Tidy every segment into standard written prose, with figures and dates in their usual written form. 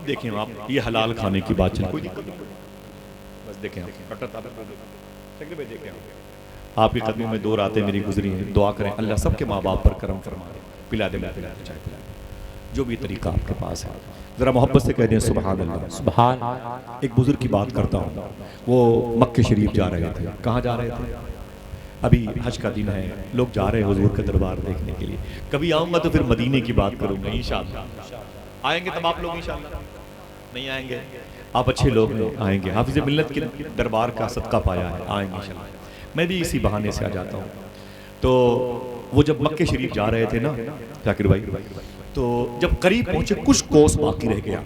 देखें आप, ये हलाल खाने की बात चल, कोई दिक्कत नहीं, बस देखें आप देखें आपके कदमों में 2 रातें मेरी गुजरी हैं। दुआ करें अल्लाह सबके माँ बाप पर करम फरमाए, पिला दे, पिला दे, चाय पिला दे, जो भी तरीका आपके पास है। ज़रा मोहब्बत से कह दें सुभान अल्लाह। सुभान। एक बुजुर्ग की बात करता हूँ, वो मक्के शरीफ जा रहे थे। कहाँ जा रहे थे? अभी हज का दिन है, लोग जा रहे हैं हुजूर का दरबार देखने के लिए। कभी आऊँगा तो फिर मदीने की बात करूँगा इंशाअल्लाह। आएंगे तब आप लोग इंशाअल्लाह, नहीं आएंगे आप अच्छे लोग हैं, आएंगे हाफिज़ मिल्लत के दरबार का सदका पाया है, आएंगे इंशाअल्लाह। मैं भी इसी बहाने से आ जाता हूँ। तो वो जब मक्के शरीफ जा रहे थे ना जाकिर भाई, तो जब करीब पहुंचे कुछ कोस बाकी रह गया,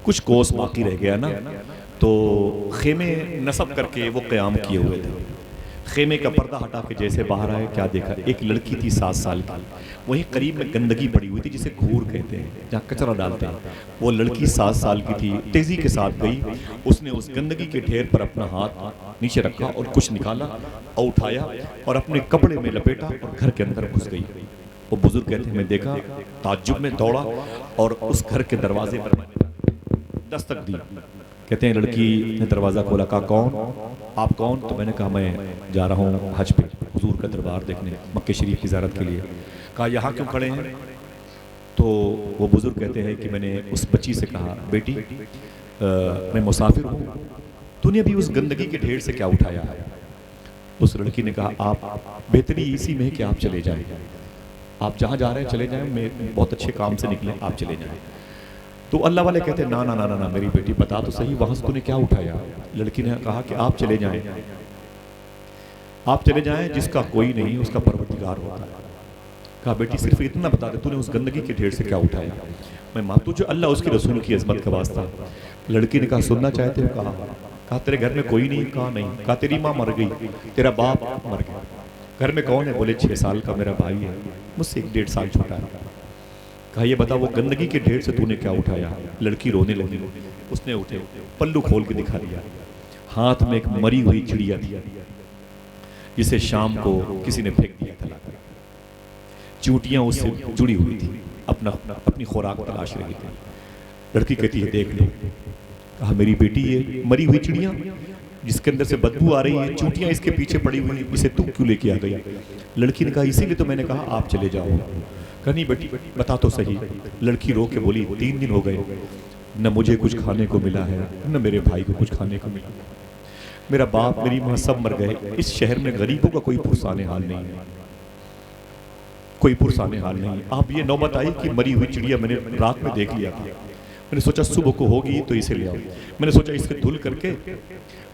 कुछ कोस बाकी रह गया ना, तो खेमे नसब करके वो क़याम किए हुए थे। खेमे का पर्दा हटा के जैसे बाहर आए, क्या देखा? एक लड़की थी 7 साल की, वहीं करीब में गंदगी पड़ी हुई थी जिसे घूर कहते हैं, जहाँ कचरा डालते हैं। वो लड़की 7 साल की थी, तेज़ी के साथ गई, उसने उस गंदगी के ढेर पर अपना हाथ नीचे रखा और कुछ निकाला और उठाया और अपने कपड़े में लपेटा और घर के अंदर घुस गई। वो बुजुर्ग कहते हैं मैं देखा, ताज्जुब में दौड़ा और उस घर के दरवाजे पर दस्तक दी। कहते हैं लड़की ने दरवाज़ा खोला, कहा कौन? आप कौन? तो मैंने कहा मैं जा रहा हूँ हज पे, हुजूर का दरबार देखने, मक्के शरीफ की ज़ियारत के लिए। कहा यहाँ क्यों खड़े हैं? तो वो बुज़ुर्ग कहते हैं कि मैंने उस बच्ची से कहा बेटी मैं मुसाफिर हूँ, तूने अभी उस गंदगी के ढेर से क्या उठाया है? उस लड़की ने कहा आप बेहतरी इसी में है कि आप चले जाएं, आप जहाँ जा रहे हैं चले जाएं, मैं बहुत अच्छे काम से निकले, आप चले जाएं। तो अल्लाह वाले कहते हैं ना ना ना ना ना मेरी बेटी बता तो सही, वहाँ से तूने क्या उठाया? लड़की ने कहा कि आप चले जाएं, आप चले जाएं, जिसका कोई नहीं उसका परवरदिगार होता है। कहा बेटी सिर्फ इतना बता दे, तूने उस गंदगी के ढेर से क्या उठाया? मैं मानता हूँ जो अल्लाह उसके रसूल की अजमत का वास्ता। लड़की ने कहा सुनना चाहते हो? कहा तेरे घर में कोई नहीं? कहा नहीं। कहा तेरी माँ मर गई, तेरा बाप मर गया, घर में कौन है? बोले 6 साल का मेरा भाई है, मुझसे 1-1.5 साल छोटा है। कहा ये बता वो गंदगी के ढेर से तूने क्या उठाया? लड़की रोने लगी, उसने उठे पल्लू खोल के दिखा दिया, हाथ में एक मरी हुई चिड़िया थी जिसे शाम को किसी ने फेंक दिया था लाकर। चूटियां उससे जुड़ी हुई थी, अपनी खुराक तलाश रही थी। लड़की कहती है देख लो। कहा मेरी बेटी ये मरी हुई चिड़िया जिसके अंदर से बदबू आ रही है, चूटियां इसके पीछे पड़ी हुई, इसे तू क्यों लेके आ गई? लड़की ने कहा इसीलिए तो मैंने कहा आप चले जाओ। कहा नहीं बेटी बता तो सही। लड़की रो के बोली 3 दिन हो गए, न मुझे कुछ खाने को मिला है, न मेरे भाई को कुछ खाने को मिला, मेरा बाप मेरी माँ सब मर गए, इस शहर में गरीबों का कोई पुरसाने हाल नहीं है, कोई पुरसाने हाल नहीं। आप ये नौबत आई कि मरी हुई चिड़िया मैंने रात में देख लिया था, मैंने सोचा सुबह को होगी तो इसे ले आओ। मैंने सोचा इसके धुल करके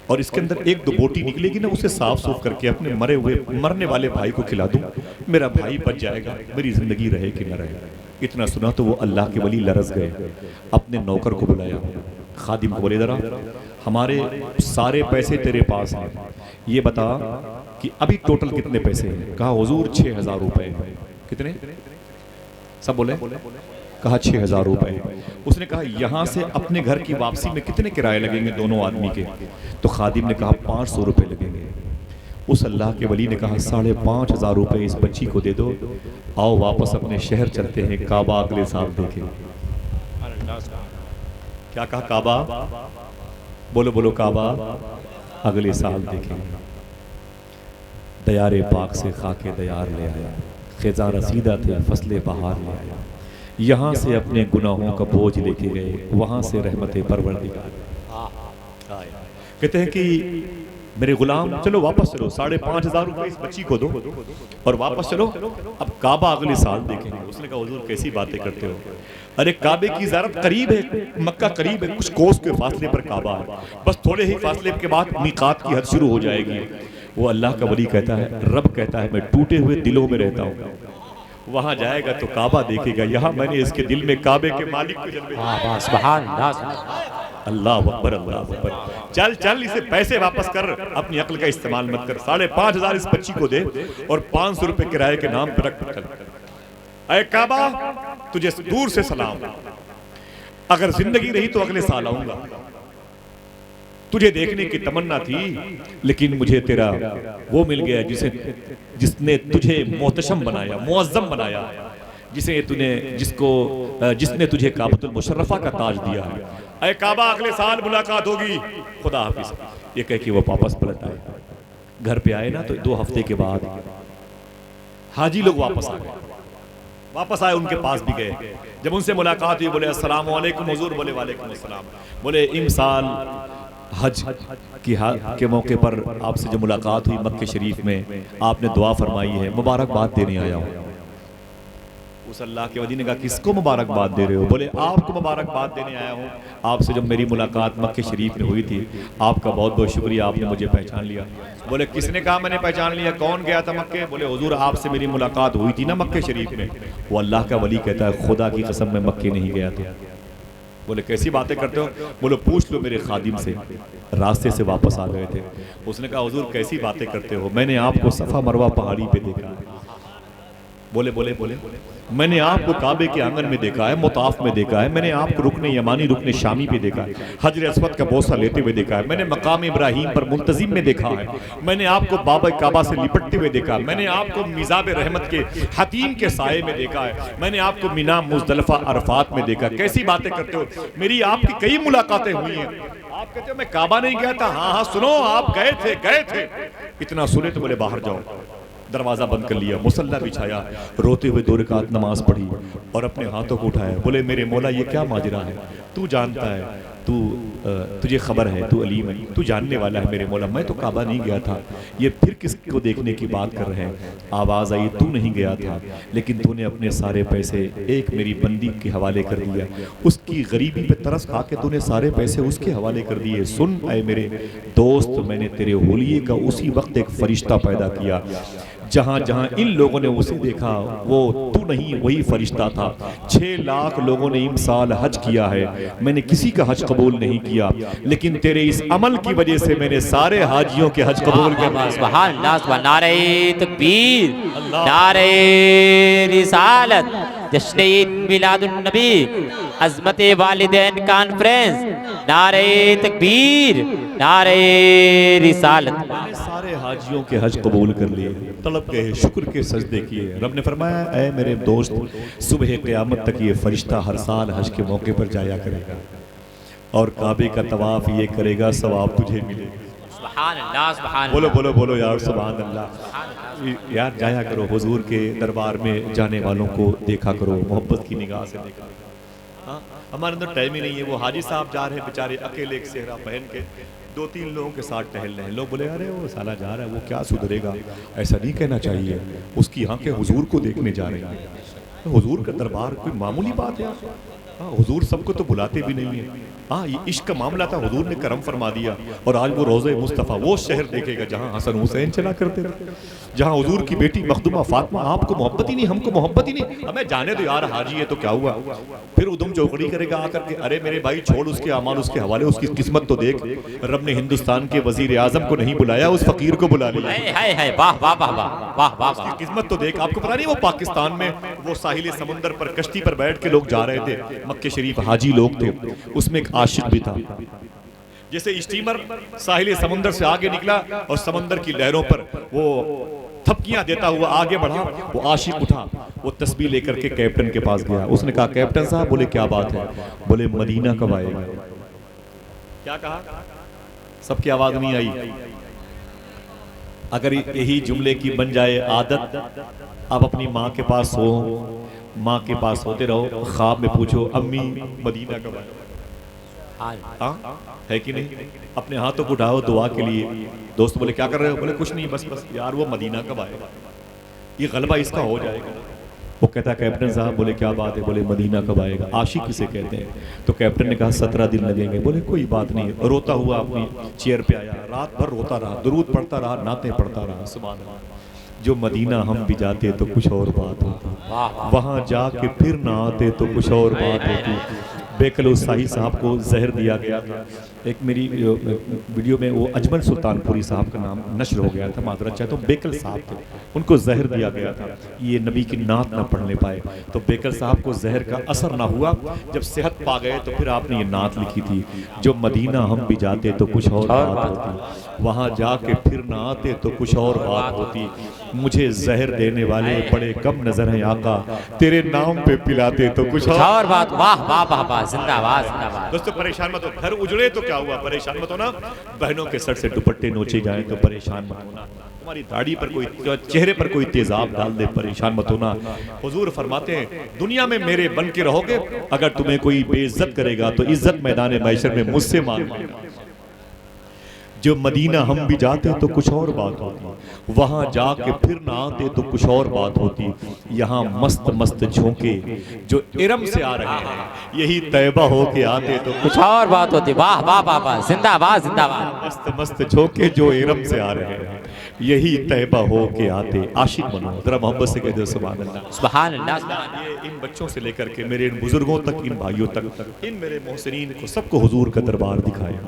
और इसके अंदर 1-2 बोटी निकलेगी ना, उसे साफ सूफ करके अपने मरने वाले भाई को खिला दूं, मेरा भाई बच जाएगा, मेरी जिंदगी रहे कि न रहे। इतना सुना तो वो अल्लाह के वली लरस गए, अपने नौकर को बुलाया, खादिम को बोले जरा हमारे सारे पैसे तेरे पास हैं, ये बता कि अभी टोटल कितने पैसे हैं? कहा हुजूर 6,000 रुपए। कितने? सब बोले? कहा 6,000 रुपए। उसने कहा यहाँ से अपने घर की वापसी में कितने किराए लगेंगे दोनों आदमी के? तो खादिम ने कहा 500 रुपए लगेंगे। उस अल्लाह के वली ने कहा 5,500 रुपए इस बच्ची को दे दो, आओ वापस अपने शहर चलते हैं, काबा अगले साल देखें। क्या कहा? काबा, बोलो बोलो काबा अगले साल देखेंगे। दयारे पाक से खाके दयार ले आया, खिज़ा रसीदा थे फसले बहार ले आया, यहाँ से अपने गुनाहों का बोझ लेके गए, वहाँ से रहमते परवरदिगार। कहते हैं कि मेरे गुलाम चलो वापस चलो, 5,500 रुपए इस बच्ची को दो और वापस चलो, अब काबा अगले साल देखेंगे। उसने कहा हुजूर कैसी बातें करते हो? अरे काबे की ज़ियारत करीब है, मक्का करीब है, कुछ कोस के फासले पर काबा है, बस थोड़े ही फासले के बाद मीकात की हद शुरू हो जाएगी। वो अल्लाह का वली कहता है, रब कहता है मैं टूटे हुए दिलों में रहता हूँ, वहां जाएगा तो काबा देखेगा, यहाँ मैंने इसके दिल में काबे के मालिक को जन्म अल्लाह अकबर अल्लाह अकबर। चल चल इसे पैसे वापस कर, अपनी अक्ल का इस्तेमाल मत कर, 5,500 इस बच्ची को दे और 500 रुपए किराए के नाम पर रख। चल अरे काबा तुझे दूर से सलाम, अगर जिंदगी रही तो अगले साल आऊंगा, तुझे देखने की तमन्ना थी लेकिन मुझे तेरा वो मिल गया जिसने तुझे मोहतशम बनाया, मुअज्जम बनाया, जिसने तुझे काबतुल मुशर्रफा का ताज दिया है, अरे काबा अगले साल मुलाकात होगी, खुदा हाफिज। ये कह के वो वापस पलट आए। घर पे आए ना तो 2 हफ्ते के बाद हाजी लोग वापस आ गए। वापस आए, उनके पास भी गए। जब उनसे मुलाकात हुई, बोले अस्सलाम वालेकुम हुजूर। बोले वालेकुम अस्सलाम। बोले इमसाल हज के मौके पर आपसे जो मुलाकात हुई मक्के शरीफ में, आपने दुआ फरमाई है, मुबारकबाद देने आया हूँ। उस अल्लाह के वली ने कहा किसको मुबारकबाद दे रहे हो? बोले आपको मुबारकबाद देने आया हूँ। आपसे जब मेरी मुलाकात मक्के शरीफ में हुई थी, आपका बहुत बहुत शुक्रिया, आपने मुझे पहचान लिया। बोले किसने कहा मैंने पहचान लिया? कौन गया था मक्के? बोले हुजूर आपसे मेरी मुलाकात हुई थी ना मक्के शरीफ में। वो अल्लाह का वली कहता है खुदा की कसम मैं मक्के नहीं गया था। बोले कैसी बातें करते हो? बोले पूछ लो मेरे खादिम से, रास्ते से वापस आ गए थे। उसने कहा हुजूर कैसी बातें करते हो, मैंने आपको सफ़ा मरवा पहाड़ी पे देखा है। बोले बोले बोले मैंने आपको काबे के आंगन में देखा है, मुताफ में देखा है, मैंने आपको रुकने यमानी रुकने शामी पे देखा है, हजर अस्वद का बोसा लेते हुए देखा है, मैंने मकाम इब्राहिम पर मुल्तजिम में देखा है, मैंने आपको बाबा काबा से लिपटते हुए देखा है, मैंने आपको मिजाब रहमत के हतीम के साये में देखा है, मैंने आपको मिना मुजदलफा अरफात में देखा। कैसी बातें करते हो? मेरी आपकी कई मुलाकातें हुई हैं। आप कहते हो मैं काबा नहीं गया था। हाँ हाँ सुनो, आप गए थे। इतना सुने तो बोले बाहर जाओ। दरवाज़ा बंद कर लिया, मुसल्ला बिछाया, रोते हुए 2 रकात नमाज पढ़ी और अपने हाथों को उठाया। बोले मेरे मौला ये क्या माजरा है? तू जानता है, तुझे खबर है, तू अलीम है, तू जानने वाला है मेरे मौला। मैं तो काबा नहीं गया था। ये फिर किसको देखने की बात कर रहे हैं? आवाज़ आई तू नहीं गया था, लेकिन तूने अपने सारे पैसे एक मेरी बंदी के हवाले कर दिया। उसकी गरीबी पे तरस खा के तूने सारे पैसे उसके हवाले कर दिए। सुन ऐ मेरे दोस्त, मैंने तेरे होलिये का उसी वक्त एक फरिश्ता पैदा किया। जहाँ जहाँ इन लोगों ने उसे देखा वो तू नहीं वही फरिश्ता था। 6 लाख लोगों ने इमसाल हज किया है, मैंने किसी का हज कबूल नहीं किया, लेकिन तेरे इस अमल की वजह से मैंने सारे हाजियों के हज कबूल किए। सुभान अल्लाह, नारे तकबीर, नारे रिसालत, जश्न मिलादुन नबी, अज़मत वालिदैन कॉन्फ्रेंस, नारे तकबीर, नारे रिसालत। सारे हाजियों के हज कबूल कर लिए, तलब गए, शुक्र के सजदे किए। रब ने फरमाया ऐ मेरे दोस्त, सुबह क़यामत तक ये फरिश्ता हर साल हज के मौके पर जाया करेगा और काबे का तवाफ ये करेगा, सवाब तुझे मिलेगा। सुभान अल्लाह, सुभान बोलो बोलो बोलो यार सुभान अल्लाह। यार जाया करो, हुजूर के दरबार में जाने वालों को देखा करो, मोहब्बत की निगाह से देखा करो। हाँ, हमारे अंदर टाइम ही नहीं है। वो हाजी साहब जा रहे हैं बेचारे अकेले, एक सेहरा पहन के, 2-3 लोगों के साथ टहल रहे हैं। लोग बोले अरे वो साला जा रहा है, वो क्या सुधरेगा? ऐसा नहीं कहना चाहिए। उसकी आंखें हुजूर को देखने जा रही हैं। हुजूर का दरबार कोई मामूली बात है? हाँ, हुजूर सबको तो बुलाते भी नहीं है। हाँ, ये इश्क का मामला था, हुजूर ने करम फरमा दिया और आज वो रोज़े मुस्तफ़ा वो शहर देखेगा जहाँ हसन हुसैन चला करते थे, जहाँ हुजूर की बेटी मखदूमा फातिमा। आपको मोहब्बत ही नहीं, हमको मोहब्बत ही नहीं, हमें जाने दो यार, हाजी है तो क्या हुआ? फिर उदम चौकड़ी करेगा आकर के, अरे मेरे भाई छोड़ उसके अमाल उसके हवाले, उसकी किस्मत तो देख। रब ने हिंदुस्तान के वजीर आजम को नहीं बुलाया, उस फकीर को बुला लिया। वाह वाह वाह वाह वाह, उसकी किस्मत तो देख। आपको पता नहीं वो पाकिस्तान में वो साहिल समुंदर पर कश्ती पर बैठ के लोग जा रहे थे, मक्के शरीफ हाजी लोग थे, उसमें एक आशिक भी था। जैसे स्टीमर साहिल समुंदर से आगे निकला और समंदर की लहरों पर वो थपकियां देता हुआ आगे बढ़ा, वो आशिक उठा, वो तस्बीह लेकर के कैप्टन के पास गया। उसने कहा कैप्टन साहब, बोले क्या बात है? बोले मदीना कब आएगा? क्या कहा? सबकी आवाज नहीं आई। अगर यही जुमले की बन जाए आदत, आप अपनी माँ के पास हो, माँ के पास होते रहो, ख्वाब में पूछो अम्मी मदीना कब आएगा? हाँ है कि नहीं? अपने हाथों को उठाओ दुआ के लिए। दोस्त बोले क्या कर रहे हो? बोले कुछ नहीं, बस बस यार वो मदीना कब आएगा, ये गलबा इसका हो जाएगा। वो कहता कैप्टन साहब, बोले क्या बात है? बोले मदीना कब आएगा? आशिक किसे कहते हैं? तो कैप्टन ने कहा 17 दिन लगेंगे। बोले कोई बात नहीं। रोता हुआ अपनी चेयर पे आया, रात भर रोता रहा, दुरूद पढ़ता रहा, नाते पढ़ता रहा। सुभान अल्लाह। जो मदीना हम भी जाते तो कुछ और बात होती, वहाँ जाके फिर ना आते तो कुछ और बात होती। बेकल उसाही साहब को जहर दिया गया था। एक मेरी वीडियो में वो अजमल सुल्तानपुरी साहब का नाम नश्र हो गया था, मादरत चाहे तो बेकल साहब थे, उनको जहर दिया गया था, ये नबी की नात ना पढ़ने पाए। तो बेकल साहब को जहर का असर ना हुआ, जब सेहत पा गए तो फिर आपने ये नात लिखी थी, जो मदीना हम भी जाते तो कुछ और बात होती, वहाँ जाके फिर ना आते तो कुछ और बात होती। मुझे जहर देने वाले बड़े कम नजर हैं आका, तेरे नाम पे पिलाते तो कुछ और बात। वाह वाह वाह वाह, जिंदाबाद जिंदाबाद। दोस्तों परेशान मत हो, घर उजड़े तो क्या हुआ, परेशान मत होना। बहनों के सर से दुपट्टे नोचे जाएं तो परेशान मत होना। तुम्हारी दाढ़ी पर कोई, चेहरे पर कोई तेजाब डाल दे, परेशान मत होना। हुजूर फरमाते हैं दुनिया में मेरे बन के रहोगे, अगर तुम्हें कोई बेइज्जत करेगा तो इज्जत मैदान महशर में मुझसे मांगना। जो मदीना हम भी जाते तो कुछ और बात होती, वहां जाके फिर ना आते तो कुछ और बात होती। यहाँ मस्त मस्त झोंके जो इरम से आ रहे हैं, यही तैबा हो के आते तो कुछ और बात होती। वाह वाह वाह वाह, जिंदाबाद जिंदाबाद। मस्त मस्त झोंके जो इरम से आ रहे हैं, यही तैबा हो के आते। आशिक बनो, जरा मोहब्बत से कह दो सुभान अल्लाह। सुभान अल्लाह। ये इन बच्चों से लेकर के मेरे इन बुजुर्गों तक, इन भाइयों तक, इन मेरे मोहसिनीन को सबको हुजूर का दरबार दिखाया।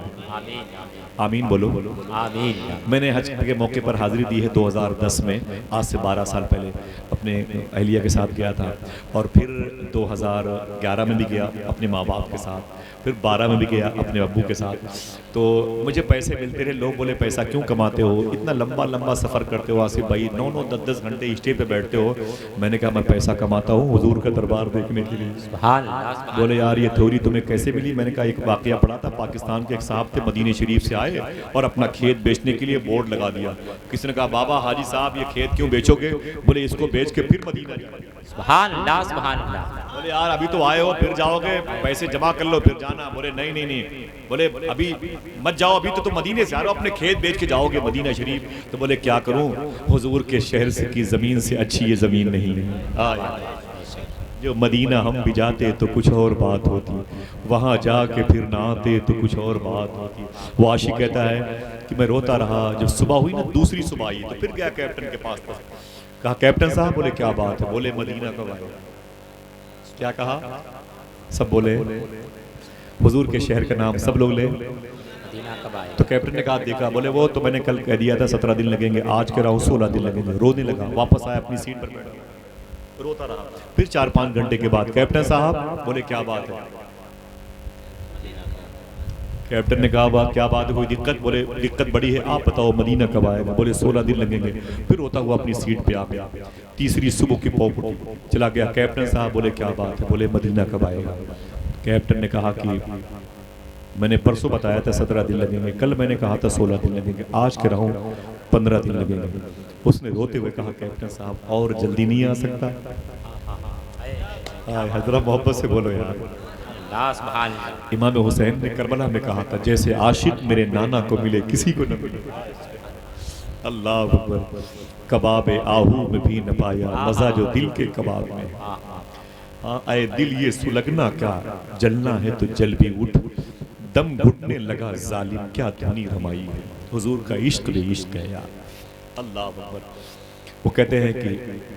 आमीन बोलो। आमीन। मैंने हज के मौके पर हाजिरी दी है 2010 में, आज से 12 साल पहले अपने अहलिया के साथ गया था, और फिर 2011 में भी गया अपने माँ बाप के साथ, फिर 12 में भी गया अपने अब्बू के साथ। तो मुझे पैसे मिलते रहे, लोग बोले पैसा क्यों कमाते हो, इतना लंबा लंबा सफ़र करते हो आसिफ भाई, 9-9 10-10 घंटे स्टेज पे बैठते हो। मैंने कहा मैं पैसा कमाता हूँ हुजूर का दरबार देखने के लिए। बोले यार ये थ्योरी तुम्हें कैसे मिली? मैंने कहा एक वाकया पढ़ा था, पाकिस्तान के एक साहब थे, मदीने शरीफ से आए और अपना खेत बेचने के लिए बोर्ड लगा दिया। किसी ने कहा बाबा हाजी साहब ये खेत क्यों बेचोगे? बोले इसको बेच के फिर मदीना जाएंगे। सुभान अल्लाह सुभान अल्लाह। बोले यार अभी तो आए हो, फिर जाओगे, पैसे जमा कर लो फिर जाना। बोले नहीं नहीं नहीं, बोले अभी मत जाओ, अभी तो मदीने से आ रहे हो, अपने खेत बेच के जाओगे मदीना शरीफ। तो बोले क्या करूं, हुजूर के शहर से की ज़मीन से अच्छी ये ज़मीन नहीं है। जो मदीना हम भी जाते तो कुछ और बात होती, वहाँ जाके फिर ना आते तो कुछ और बात होती। वो आशिक कहता है कि मैं रोता रहा, जब सुबह हुई ना, दूसरी सुबह आई तो फिर गया कैप्टन के पास, कहा कैप्टन साहब, बोले क्या बात है? बोले मदीना कब आए? क्या कहा? सब बोले हुजूर के शहर का नाम, सब लोग ले। तो कैप्टन ने कहा देखा? बोले वो तो मैंने कल कह दिया था 17 दिन लगेंगे, आज कह रहा हूँ 16 दिन लगेंगे। रोने लगा, वापस आया अपनी सीट पर बैठ गया, रोता रहा। फिर 4-5 घंटे के बाद कैप्टन साहब, बोले क्या बात है? कैप्टन ने कहा क्या बात है, कोई दिक्कत? बोले दिक्कत बड़ी है, आप बताओ मदीना कब आएगा? बोले 16 दिन लगेंगे। फिर रोता हुआ अपनी सीट पे आ गया। तीसरी सुबह की पौप उठी, चला गया। कैप्टन साहब, बोले क्या बात है? बोले मदीना कब आएगा? कैप्टन ने कहा कि मैंने परसों बताया था 17 दिन लगेंगे, कल मैंने कहा था 16 दिन लगेंगे, आज कह रहा हूँ 15 दिन लगेंगे। उसने रोते हुए कहा कैप्टन साहब और जल्दी नहीं आ सकता? हजरत मोहब्बत से बोलो यार। इमाम हुसैन ने करबला में कहा था जैसे आशिक मेरे नाना को मिले किसी को न मिले। अल्लाह अकबर। कबाब आहू में भी न पाया मजा जो दिल के कबाब में। हाँ आए दिल ये सुलगना क्या, जलना है तो जल भी उठ, दम घुटने लगा जालिम क्या ध्वनि रमाई है। हुजूर का इश्क भी इश्क है यार। अल्लाह अकबर। वो कहते हैं कि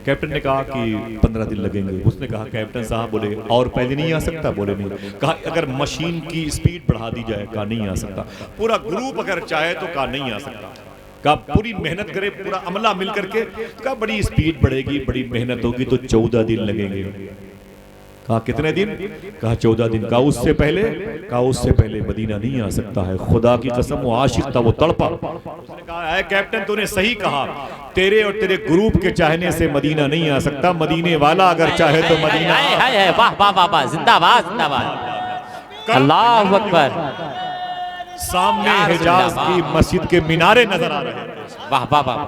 कैप्टन ने कहा कि 15 दिन लगेंगे। उसने कहा कैप्टन साहब, बोले और पहले नहीं आ सकता? बोले नहीं। कहा अगर मशीन की स्पीड बढ़ा दी जाए? कहा नहीं आ सकता। पूरा ग्रुप अगर चाहे तो? कहा नहीं आ सकता। कहा पूरी मेहनत करे पूरा अमला मिल करके? कहा बड़ी स्पीड बढ़ेगी, बड़ी मेहनत होगी तो 14 दिन लगेंगे। कहा कितने दिन? कहा 14 दिन। कहा उससे पहले? कहा उससे पहले मदीना नहीं आ सकता है। खुदा की कसम वो आशिक था, वो तड़पा। उसने कहा है कैप्टन तूने सही कहा, तेरे और तेरे ग्रुप के चाहने से मदीना नहीं आ सकता, मदीने वाला अगर चाहे तो मदीना। वाह वाह वाह वाह, जिंदाबाद जिंदाबाद। अल्लाह अकबर। सामने हिजाज की मस्जिद के मीनारे नजर आ रहे हैं। वाह वाह वाह।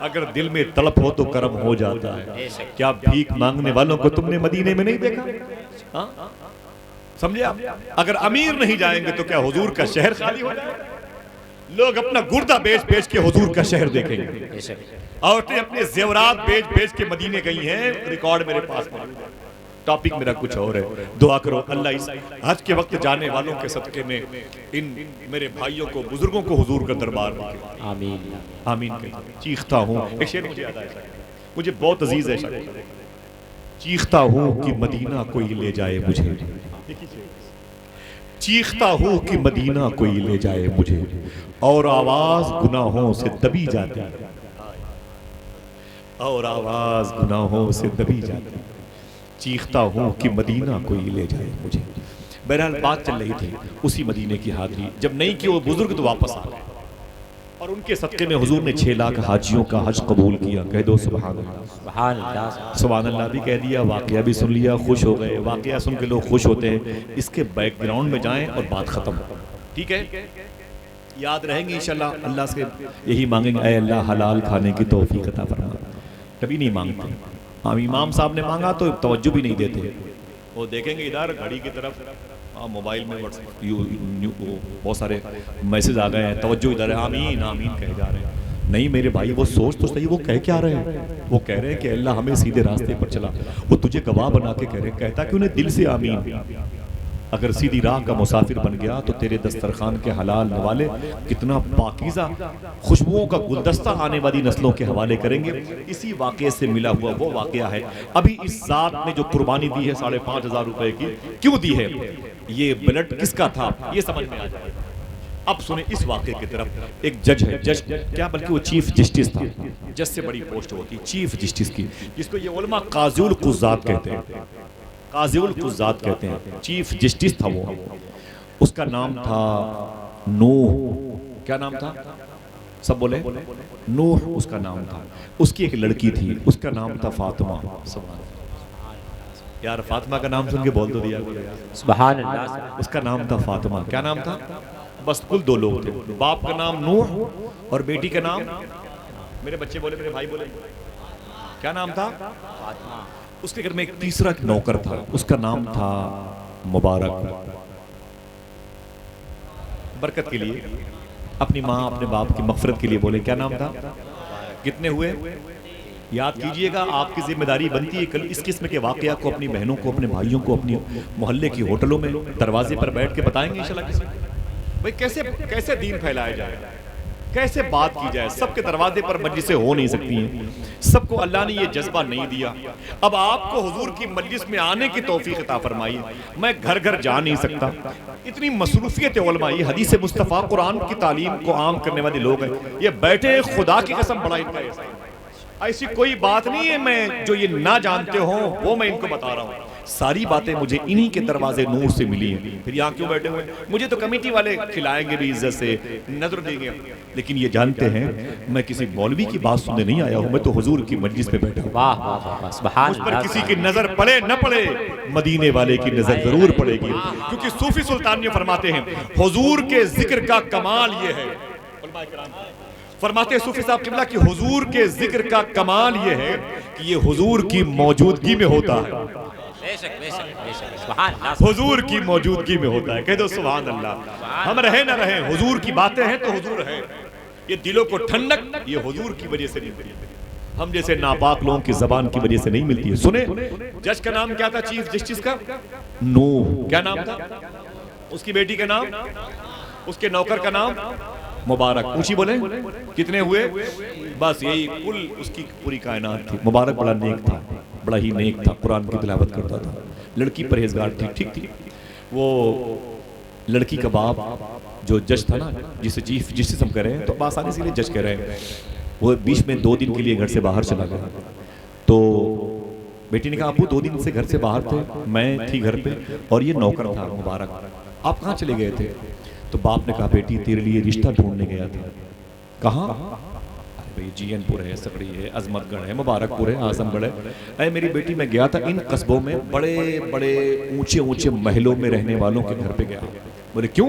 अगर दिल में तड़प हो तो कर्म हो जाता है। क्या भीख मांगने वालों को तुमने मदीने में नहीं देखा? समझे आप? अगर अमीर नहीं जाएंगे तो क्या हुजूर का शहर खाली हो जाएगा? लोग अपना गुर्दा बेच बेच के हुजूर का शहर देखेंगे। औरतें अपने जेवरात बेच बेच के मदीने गई हैं, रिकॉर्ड मेरे पास मौजूद है। टॉपिक मेरा कुछ और है। दुआ करो अल्लाह इस हज के वक्त जाने वालों के सदके में इन मेरे भाइयों को, बुजुर्गों को हुजूर का दरबार में। आमीन आमीन। चीखता हूँ, एक शेर मुझे याद आया, मुझे बहुत अजीज है। चीखता हूँ कि मदीना कोई ले जाए मुझे, चीखता हूँ कि मदीना कोई ले जाए मुझे, और आवाज गुनाहों से दबी जाती है, और आवाज गुनाहों से दबी जाती है। चीखता हूँ कि मदीना कोई ले जाए मुझे। बहरहाल बात चल रही थी उसी मदीने की हाजिरी। जब नहीं कि वो बुजुर्ग तो वापस आ गए और उनके सदक़े में हुजूर ने 6 लाख हाजियों का हज कबूल किया। कह दो सुभान अल्लाह। सुभान अल्लाह। सुभान अल्लाह भी कह दिया, वाक़या भी सुन लिया, खुश हो गए। वाक़या सुन के लोग खुश होते हैं, इसके बैकग्राउंड में जाएं और बात ख़त्म। ठीक है, याद रहेंगे इंशाल्लाह। अल्लाह से यही मांगेंगे, ऐ अल्लाह हलाल खाने की तौफीक अता फरमा। कभी नहीं मांगते। हम इमाम साहब ने मांगा तो तवज्जो भी नहीं देते। वो देखेंगे इधर घड़ी की तरफ, मोबाइल में बहुत सारे मैसेज आ गए हैं, तवज्जो इधर है, आमीन आमीन कहे जा रहे हैं। नहीं मेरे भाई, वो सोच तो सही, वो कह क्या रहे हैं? वो कह रहे हैं कि अल्लाह हमें सीधे रास्ते पर चला। वो तुझे गवाह बना के कह रहे हैं, कहता कि उन्हें दिल से आमीन। अगर सीधी राह का मुसाफिर बन गया तो तेरे दस्तरखान के हलाल नवाले कितना पाकीज़ा खुशबुओं का गुलदस्ता आने वाली नस्लों के हवाले करेंगे। इसी वाक़े से मिला हुआ वो वाक़या है। अभी इस जात ने जो कुर्बानी दी है 5,500 रुपए की, क्यों दी है? ये ब्लड किसका था ये समझ में आ जाए। अब सुने इस वाक़े की तरफ। एक जज है, जज क्या बल्कि वो चीफ जस्टिस था। जज से बड़ी पोस्ट होती है चीफ जस्टिस की, जिसको ये उलमा काज़िउल कुज़्ज़ात कहते हैं। काज़िउल कुज़्ज़ात कहते हैं। चीफ जस्टिस था वो। उसका नाम था नूह। क्या नाम था? सब बोले नूह उसका नाम था। उसकी एक लड़की थी, उसका नाम था फातिमा। यार फातिमा का नाम सुन के बोल दो दिया। सुभान अल्लाह। उसका नाम था फातिमा। क्या नाम था? बस कुल 2 लोग थे। बाप का नाम नूह और बेटी का नाम, मेरे बच्चे बोले, मेरे भाई बोले, क्या नाम था? फातिमा। उसके घर में एक तीसरा नौकर था, उसका नाम था मुबारक। बरकत के लिए अपनी माँ अपने बाप की मगफरत के लिए बोले, क्या नाम था? कितने हुए? याद कीजिएगा, आपकी जिम्मेदारी बनती है कल इस किस्म के वाकया को अपनी बहनों को, अपने भाइयों को, अपनी मोहल्ले की होटलों में दरवाजे पर बैठ के बताएंगे इंशाल्लाह। भाई कैसे कैसे दीन फैलाया जाए, कैसे बात की जाए। सबके दरवाजे पर मजलिसें हो नहीं सकती हैं, सबको अल्लाह ने ये जज्बा नहीं दिया। अब आपको हुजूर की मजलिस में आने की तौफीक अता फरमाई। मैं घर घर जा नहीं सकता, इतनी मसरूफियत उलमा, ये हदीस मुस्तफ़ा कुरान की तालीम को आम करने वाले लोग हैं। ये बैठे खुदा की कसम बड़ा इनका ऐसी कोई बात नहीं है मैं जो ये ना जानते हो वो मैं इनको बता रहा हूँ। सारी बातें मुझे इन्हीं के दरवाजे नूर से मिली हैं। फिर यहाँ क्यों बैठे हुए? मुझे तो कमेटी वाले खिलाएंगे भी, इज्जत से नजर देंगे, लेकिन ये जानते हैं मैं किसी मौलवी की बात सुनने नहीं आया हूँ, मैं तो हुजूर की मजलिस में बैठा हूँ। वाह वाह, सुभान उस पर किसी की नजर पड़े न पड़े, मदीने वाले की नजर जरूर पड़ेगी। क्योंकि सूफी सुल्तान फरमाते हैं हुजूर के जिक्र का कमाल ये है। फरमाते सूफी साहब किबला कि हुजूर के जिक्र का कमाल ये है कि ये हुजूर की मौजूदगी में होता है। बेशक बेशक बेशक, सुभान अल्लाह। हुजूर की मौजूदगी में होता है। कह दो सुभान अल्लाह। हम रहे ना रहे, हुजूर की बातें हैं तो हुजूर है। ये दिलों को ठंडक ये हुजूर की वजह से नहीं मिलती, हम जैसे नापाक लोगों की जबान की वजह से नहीं मिलती है। सुने, जज का नाम क्या था? चीफ जस्टिस का नूह। क्या नाम था? उसकी बेटी का नाम, उसके नौकर का नाम मुबारक। ऊंची बोले कितने हुए? बस यही कुल उसकी पूरी कायनात थी। मुबारक बड़ा नेक था, बड़ा ही नेक था, कुरान की तिलावत करता था। लड़की परहेजगार थी, ठीक थी। वो लड़की का बाप जो जज था ना, जिसे चीफ जस्टिस हम कह रहे हैं, तो आसानी से जज कह रहे हैं, वो बीच में 2 दिन के लिए घर से बाहर चला गया। तो बेटी ने कहा अबू 2 दिन से घर से बाहर थे, मैं थी घर पे और ये नौकर था मुबारक, आप कहाँ चले गए थे? तो बाप ने कहा बेटी तेरे लिए रिश्ता ढूंढने गया था। कहाँ? अरे भाई जीएनपुर है, सकड़ी है, अजमतगढ़ है, मुबारकपुर है, आजमगढ़ है। अरे मेरी बेटी मैं गया था इन कस्बों में, बड़े बड़े ऊंचे ऊंचे महलों में रहने वालों के घर पे गया। बोले क्यों?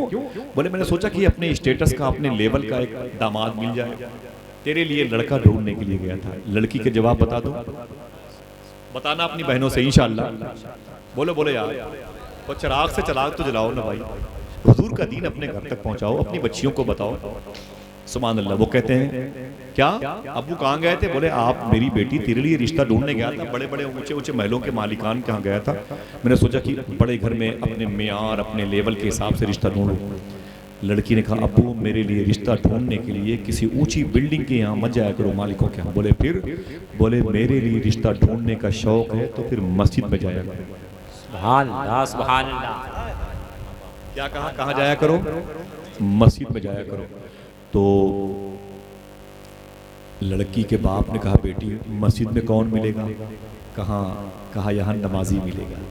बोले मैंने सोचा कि अपने स्टेटस का, अपने लेवल का एक दामाद मिल जाए, तेरे लिए लड़का ढूंढने के लिए गया था। लड़की के जवाब बता दो, बताना अपनी बहनों से इंशाअल्लाह। बोलो बोलो यार, तो चिराग से चिराग तो जलाओ ना भाई, हुजूर का दीन अपने घर तक पहुंचाओ, अपनी बच्चियों को बताओ। सुभान अल्लाह। वो कहते हैं क्या अब्बू कहाँ गए थे? बोले आप, मेरी बेटी तेरे लिए रिश्ता ढूंढने गया था, बड़े बड़े ऊंचे ऊंचे महलों के मालिकान कहाँ गया था, मैंने सोचा कि बड़े घर में अपने मेयार, अपने लेवल के हिसाब से रिश्ता ढूंढूं। लड़की ने कहा अब्बू मेरे लिए रिश्ता ढूंढने के लिए किसी ऊंची बिल्डिंग के यहाँ मत जाया करो मालिकों के यहाँ। बोले फिर? बोले मेरे लिए रिश्ता ढूंढने का शौक है तो फिर मस्जिद में जाया करो। सुभान अल्लाह, सुभान अल्लाह। क्या कहा, कहाँ जाया करो? मस्जिद में जाया करो। तो लड़की के बाप ने कहा बेटी मस्जिद में कौन मिलेगा? कहा यहाँ नमाजी मिलेगा।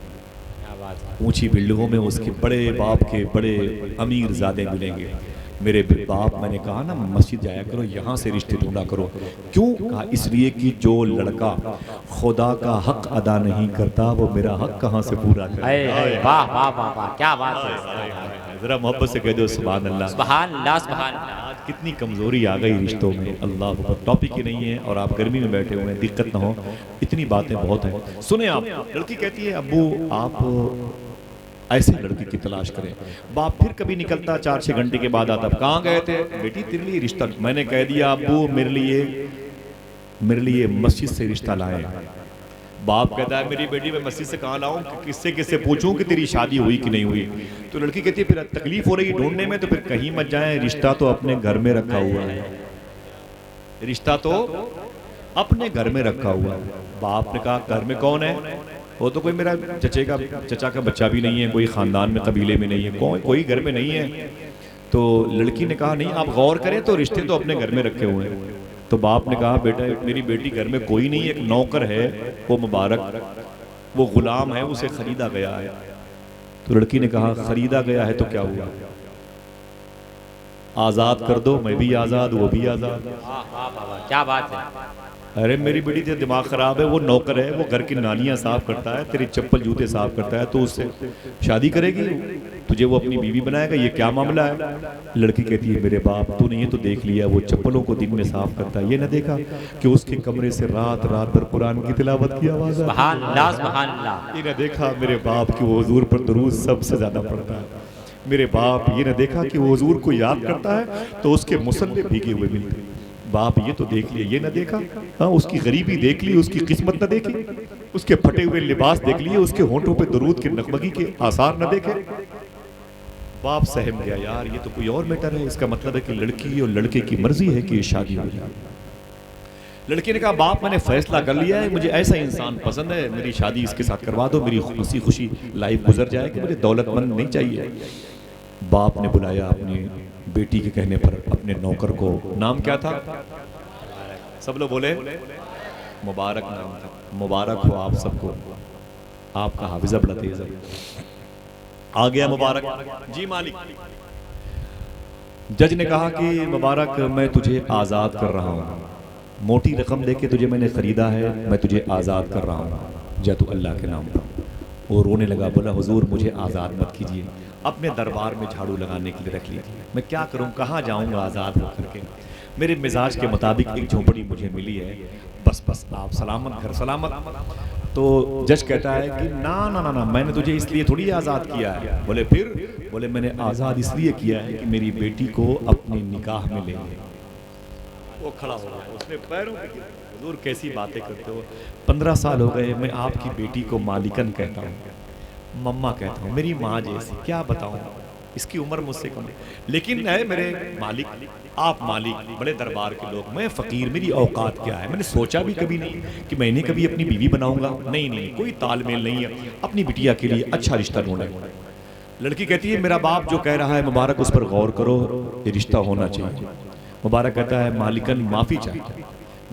क्या बात है। ऊंची बिल्डिंगों में उसके बड़े बाप के बड़े अमीर ज़ादे मिलेंगे। मेरे बाप, मैंने कहा ना मस्जिद जाया करो, यहाँ से रिश्ते ढूंढा करो। क्यों? कहा इसलिए कि जो लड़का खुदा का हक अदा नहीं करता वो मेरा हक कहाँ से पूरा करे। वाह वाह वाह वाह, क्या बात है। जरा मोहब्बत से कह दो सुभान अल्लाह। सुभान अल्लाह, सुभान अल्लाह। आज कितनी कमजोरी आ गई रिश्तों में। अल्लाह अकबर। टॉपिक ही नहीं है और आप गर्मी में बैठे हुए हैं, दिक्कत ना हो, इतनी बातें बहुत हैं। सुने आप, लड़की कहती है अब्बू आप ऐसे लड़की की तलाश करें। बाप फिर कभी निकलता 4-6 घंटे के बाद आता, कहाँ गए थे? बेटी तेरे लिए रिश्ता। मैंने कह दिया अब्बू मेरे लिए मस्जिद से रिश्ता लाए। बाप कहता है मेरी बेटी मैं मस्जिद से कहाँ लाऊं? किससे किससे पूछूं कि तेरी शादी हुई कि नहीं हुई? तो लड़की कहती है फिर तकलीफ हो रही है ढूंढने में, तो फिर कहीं मत जाएं, रिश्ता तो अपने घर में रखा हुआ है। रिश्ता तो अपने घर में रखा हुआ है। बाप ने कहा घर में कौन है? वो तो कोई मेरा चचा का बच्चा भी नहीं है, कोई खानदान में कबीले में नहीं है, कोई घर में नहीं है। तो लड़की ने कहा नहीं आप गौर करें तो रिश्ते तो अपने घर में रखे हुए हैं। तो बाप ने कहा बेटा मेरी बेटी घर में कोई नहीं, एक नौकर है वो मुबारक, वो गुलाम है, उसे खरीदा गया है। तो लड़की ने कहा खरीदा गया है तो क्या हुआ? आज़ाद कर दो, मैं भी आज़ाद वो भी आज़ाद। क्या बात है। अरे मेरी बेटी तेरा दिमाग खराब है, वो नौकर है, वो घर की नालियाँ साफ करता है, तेरे चप्पल जूते साफ करता है, तो उससे शादी करेगी? तुझे वो अपनी बीवी बनाएगा? ये क्या मामला है? लड़की कहती है मेरे बाप तूने ये तो देख लिया वो चप्पलों को दिन में साफ करता है, ये ना देखा कि उसके कमरे से रात रात भर कुरान की तिलावत की आवाज़ आती है? सुभान अल्लाह, सुभान अल्लाह। ये ना देखा मेरे बाप की वो हुजूर पर दुरूद सबसे ज्यादा पढ़ता है? मेरे बाप ये ना देखा कि वो हुजूर को याद करता है तो उसके मुसल्ले भीगे हुए मिलते हैं? बाप ये तो देख लिया, ये ना देखा? हाँ उसकी गरीबी देख ली, उसकी किस्मत ना देखी, उसके फटे हुए लिबास देख लिए, उसके होंठों पे दुरूद के नगमगी के आसार ना देखे? बाप सहम गया यार ये तो कोई और मैटर है। इसका मतलब है कि लड़की और लड़के की मर्जी है कि ये शादी हो जाए। लड़की ने कहा बाप मैंने फैसला कर लिया है, मुझे ऐसा इंसान पसंद है, मेरी शादी इसके साथ करवा दो, मेरी खुशी खुशी लाइफ गुजर जाए कि मुझे दौलतमंद नहीं चाहिए। बाप ने बुलाया अपनी बेटी के कहने पर अपने नौकर को। नाम क्या था? सब लोग बोले मुबारक नाम था। मुबारक हो आप सबको, आपका हाफिज़ बड़ा तेज है। आ गया मुबारक जी मालिक। जज ने कहा कि मुबारक मैं तुझे आज़ाद कर रहा हूँ, मोटी रकम देके तुझे मैंने खरीदा है, मैं तुझे आज़ाद कर रहा हूँ, जा तू अल्लाह के नाम पर। वो रोने लगा, बोला हुजूर मुझे आज़ाद मत कीजिए, अपने दरबार में झाड़ू लगाने के लिए रख लीजिए, मैं क्या करूं, कहाँ जाऊंगा आज़ाद होकर के? मेरे मिजाज के मुताबिक एक झोंपड़ी मुझे मिली है, बस बस आप सलामत घर सलामत। तो जज कहता है कि ना ना ना ना मैंने तुझे इसलिए थोड़ी आज़ाद किया है। बोले फिर? बोले मैंने आज़ाद इसलिए किया है कि मेरी बेटी को अपने निकाह में ले ले। वो खड़ा हो गया, उसने पैरों पे गिरा, हुजूर कैसी बातें करते हो, 15 साल हो गए मैं आपकी बेटी को मालिकन कहता हूँ, मम्मा कहता हूँ, मेरी माँ जैसी, क्या बताऊँ, इसकी उम्र मुझसे कम है, लेकिन है मेरे मालिक, आप मालिक, बड़े दरबार के लोग, मैं फ़कीर, मेरी औकात क्या है? मैंने सोचा भी कभी नहीं कि मैंने कभी अपनी बीवी बनाऊंगा। नहीं नहीं, कोई तालमेल नहीं है, अपनी बिटिया के लिए अच्छा रिश्ता ढूंढे। लड़की कहती है मेरा बाप जो कह रहा है मुबारक उस पर गौर करो, ये रिश्ता होना चाहिए। मुबारक कहता है मालिकन माफ़ी चाहिए,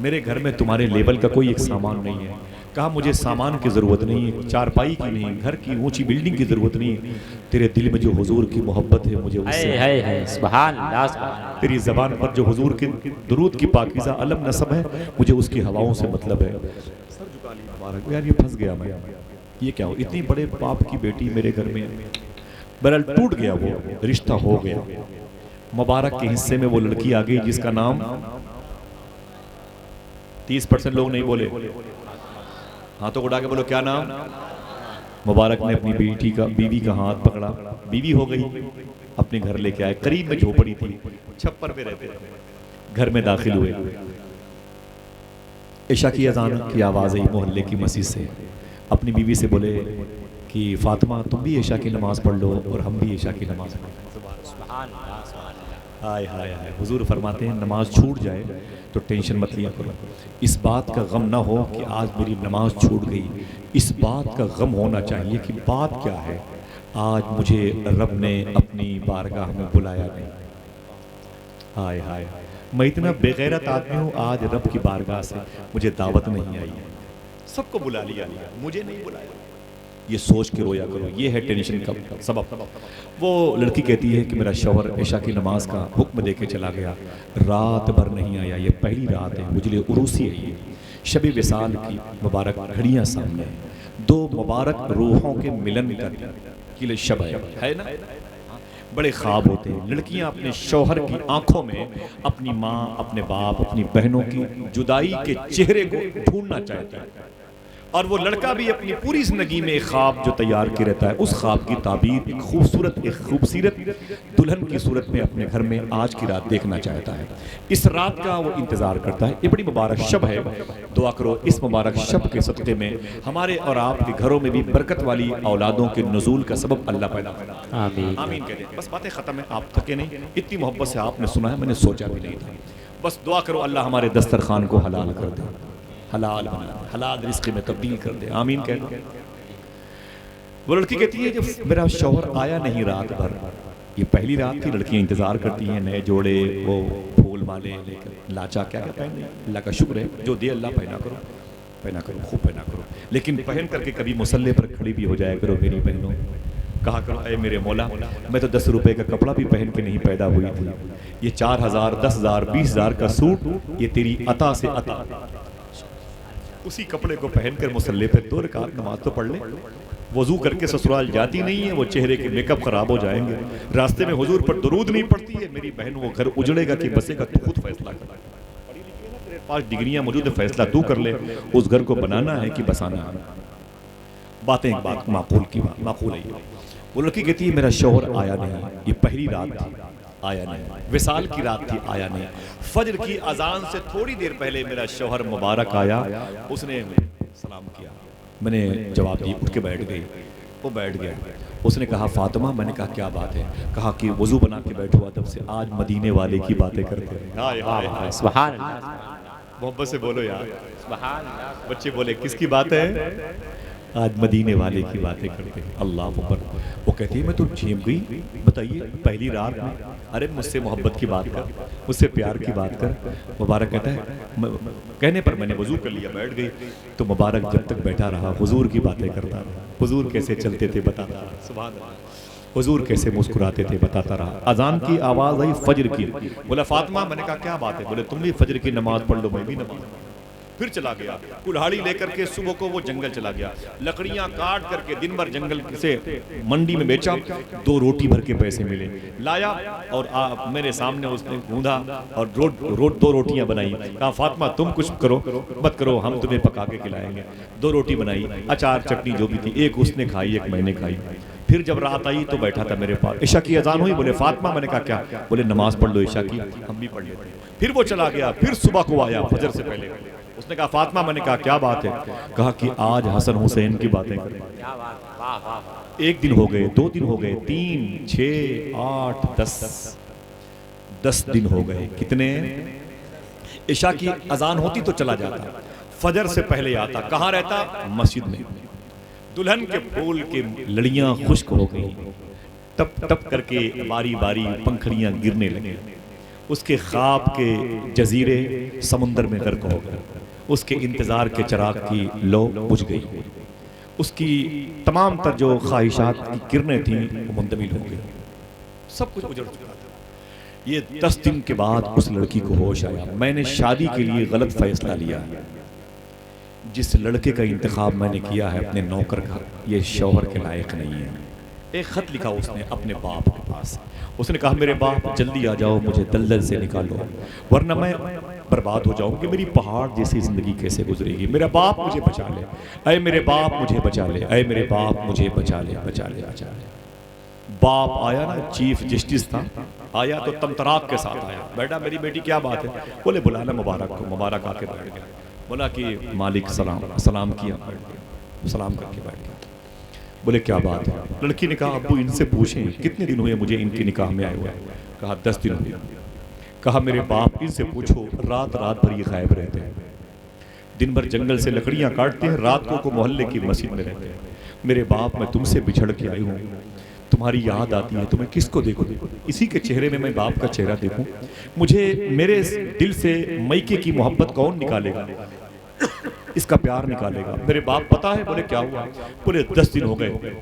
मेरे घर में तुम्हारे लेवल का कोई एक सामान नहीं है। कहा मुझे सामान की ज़रूरत नहीं है, चारपाई की नहीं, घर की ऊंची बिल्डिंग की ज़रूरत नहीं है, तेरे दिल में जो हुजूर की मोहब्बत है मुझे उससे, सुभान अल्लाह, सुभान अल्लाह। तेरी ज़बान पर जो हुजूर के दुरूद की पाकीज़ा अलम नसब है, मुझे उसकी हवाओं से मतलब है। सर झुका लिया मुबारक, यार ये फंस गया मैं, ये क्या हो, इतनी बड़े बाप की बेटी मेरे घर में। बहरहाल टूट गया, वो रिश्ता हो गया। मुबारक के हिस्से में वो लड़की आ गई जिसका नाम 30% लोग नहीं बोले, हाथों उड़ा के बोलो क्या नाम? मुबारक ने अपनी बीवी का हाथ पकड़ा, बीवी हो गई, अपने घर लेके आए, करीब में झोपड़ी थी, छप्पर पे रहते थे, घर में दाखिल हुए। इशा की अजान की आवाज़ आई मोहल्ले की मस्जिद से, अपनी बीवी से बोले कि फातिमा तुम भी इशा की नमाज पढ़ लो और हम भी इशा की नमाज पढ़ लो। हाय हाय हाय, हुजूर फरमाते हैं नमाज छूट जाए तो टेंशन मत लिया करो, इस बात का गम ना हो कि आज मेरी नमाज छूट गई, इस बात का गम होना चाहिए कि बात क्या है, आज मुझे रब ने अपनी बारगाह में बुलाया नहीं। हाय हाय, मैं इतना बेगैरत आदमी हूँ, आज रब की बारगाह से मुझे दावत नहीं आई है, सबको बुला लिया, मुझे नहीं बुलाया। ये सोच के रोया करो, ये है टेंशन का सबब। वो लड़की कहती है कि मेरा शौहर इशा की नमाज का हुक्म दे के चला गया, रात भर नहीं आया, ये पहली रात है, मुझे उरूसी है, ये शब विसाल की मुबारक घड़ियाँ सामने हैं, दो मुबारक रूहों के मिलन की लिए शब है ना। बड़े ख्वाब होते हैं, लड़कियां अपने शौहर की आंखों में अपनी माँ, अपने बाप, अपनी बहनों की जुदाई के चेहरे को ढूंढना चाहता है, और वो लड़का भी अपनी पूरी जिंदगी में एक ख्वाब जो तैयार किया रहता है, उस ख्वाब की ताबीर एक खूबसूरत दुल्हन की सूरत में अपने घर में आज की रात देखना चाहता है। इस रात का वो इंतज़ार करता है। ये बड़ी मुबारक शब है, दुआ करो इस मुबारक शब के सदक़े में हमारे और आपके घरों में भी बरकत वाली औलादों के नुज़ूल का सबब अल्लाह पैदा करे। आमीन आमीन कह दें। बस बातें ख़त्म है, आप थके नहीं, इतनी मोहब्बत से आपने सुना है, मैंने सोचा भी नहीं था। बस दुआ करो अल्लाह हमारे दस्तरखान को हलाल कर दे, हलाल बना, हलाल रिज़्क़ में तब्दील कर दे, आमीन कह दो। वो लड़की कहती है जब मेरा शौहर आया नहीं रात भर, ये पहली रात थी, लड़कियां इंतज़ार करती हैं, नए जोड़े वो फूल माले लेकर, लाचा क्या क्या पहने, अल्लाह का शुक्र है जो दे अल्लाह पहना करो, पहना करो, खूब पहना करो, लेकिन पहन करके कभी मुसल्ले पर खड़ी भी हो जाया करो मेरी बहनों, कहा करो अरे मेरे मौला, मैं तो 10 रुपए का कपड़ा भी पहन के नहीं पैदा हुई थी, ये 4,000, 10,000, 20,000 का सूट ये तेरी अता से अता, उसी कपड़े को पहनकर मुसल्ले पे 2 रकात नमाज तो पढ़ ले। वजू करके ससुराल जाती नहीं है, वो चेहरे के मेकअप खराब हो जाएंगे, रास्ते में हुजूर पर दरूद नहीं पड़ती है, मेरी बहन वो घर उजड़ेगा कि बसेगा, तू खुद फैसला कर, तेरे पास डिग्रियां मौजूद है, फैसला तू कर ले, उस घर को बनाना है कि बसाना है। बातें एक बात माकूल की बात, माकूल है। वो लड़की कहती है मेरा शौहर आया नहीं, ये पहली रात थी, आया नहीं, विसाल की रात थी, आया नहीं, फजर की अजान से थोड़ी देर पहले मेरा शौहर मुबारक आया, उसने सलाम किया, मैंने जवाब दी, उठ के बैठ गई, वो बैठ गया, उसने कहा फातिमा, मैंने कहा क्या बात है, कहा कि वजू बना के बैठो अदब से, आज मदीने वाले की बातें करते हैं। हाय हाय हाय, सुभान अल्लाह, मोहब्बत से बोलो यार, सुभान अल्लाह। बच्चे बोले किसकी बात है, आज मदीने वाले की बातें करते हैं, अल्लाह अकबर। वो कहती है मैं तो झेम गई, बताइए पहली रात में, अरे मुझसे मोहब्बत की बात कर, मुझसे प्यार की बात कर। मुबारक कहता है कहने पर मैंने वजू कर लिया, बैठ गई, तो मुबारक जब तक बैठा रहा हुजूर की बातें करता रहा, हुजूर कैसे चलते थे बताता रहा, सुभान अल्लाह, हुजूर कैसे मुस्कुराते थे बताता रहा। अजान की आवाज़ आई फजर की, बोला फातिमा, मैंने कहा क्या बात है, बोले तुम भी फजर की नमाज पढ़ लो, मैं भी नमाज। फिर चला गया, कुल्हाड़ी लेकर के सुबह को वो जंगल चला गया, लकड़ियां काट करके दिन भर जंगल से मंडी में बेचा, 2 रोटी भर के पैसे मिले, लाया और मेरे सामने उसने गूंधा और 2 रोटियां बनाई, कहा फातिमा तुम कुछ करो मत करो, हम तुम्हें पका के खिलाएंगे। 2 रोटी बनाई, अचार चटनी जो भी थी, एक उसने खाई, एक मैंने खाई। फिर जब रात आई तो बैठा था मेरे पास, इशा की अजान हुई, बोले फातिमा, मैंने कहा क्या, बोले नमाज पढ़ लो इशा की, हम भी पढ़ लेते। फिर वो चला गया, फिर सुबह को आया फजर से पहले, उसने कहा फातिमा, मैंने कहा क्या बात है, कहा कि आज हसन हुसैन की बातें करें। क्या बात, वाह वाह। 1 दिन हो गए, 2 दिन हो गए, 3, 6, 8, 10 दिन हो गए, कितने। इशा की अजान होती तो चला जाता, फजर से पहले आता, कहाँ रहता, मस्जिद में। दुल्हन के फूल के लड़ियां खुश्क हो गई, टप टप करके बारी बारी पंखड़ियां गिरने लगी, उसके ख्वाब के जजीरे समुंदर में गर्क हो गए, उसके इंतजार के चिराग की लो बुझ गई, उसकी तमाम तर जो ख्वाहिशात की किरणें थीं वो मुंतमिल हो गई, सब कुछ उजड़ चुका था। ये 10 दिन के बाद उस लड़की को होश आया, मैंने शादी के लिए गलत फैसला लिया, जिस लड़के का इंतखाब मैंने किया है अपने नौकर का, ये शौहर के लायक नहीं है। एक खत लिखा उसने अपने बाप के पास, उसने कहा मेरे बाप जल्दी आ जाओ, मुझे दलदल से निकालो, वरना मैं बर्बाद हो जाऊंगी, मेरी पहाड़ जैसी जिंदगी कैसे गुजरेगी, मेरा बाप मुझे बचा ले, अरे मेरे बाप मुझे बचा ले, अरे मेरे बाप मुझे बचा ले, बचा ले, बचा ले। बाप आया ना, चीफ जस्टिस था, आया तो तमतराक के साथ आया, बेटा मेरी बेटी क्या बात है, बोले बुलाना मुबारक को, मुबारक आके बैठ गया, बोला कि मालिक सलाम, सलाम किया, सलाम करके बैठ गया। बोले क्या बात है, लड़की ने कहा अब्बू इनसे पूछें कितने दिन हुए मुझे इनके निकाह में आए हुए, कहा 10 दिन हो गए। कहा मेरे बाप इनसे पूछो, रात रात भर ये गायब रहते हैं, दिन भर जंगल से लकड़ियां काटते हैं, रात को मोहल्ले की मस्जिद में रहते हैं। मेरे बाप मैं तुमसे बिछड़ के आई हूँ, तुम्हारी याद आती है तो मैं किसको देखूं? इसी के चेहरे में मैं बाप का चेहरा देखूं? मुझे मेरे दिल से मैके की मोहब्बत कौन निकालेगा, इसका प्यार निकालेगा? मेरे बाप पता है, बोले क्या हुआ? पूरे 10 दिन हो गए,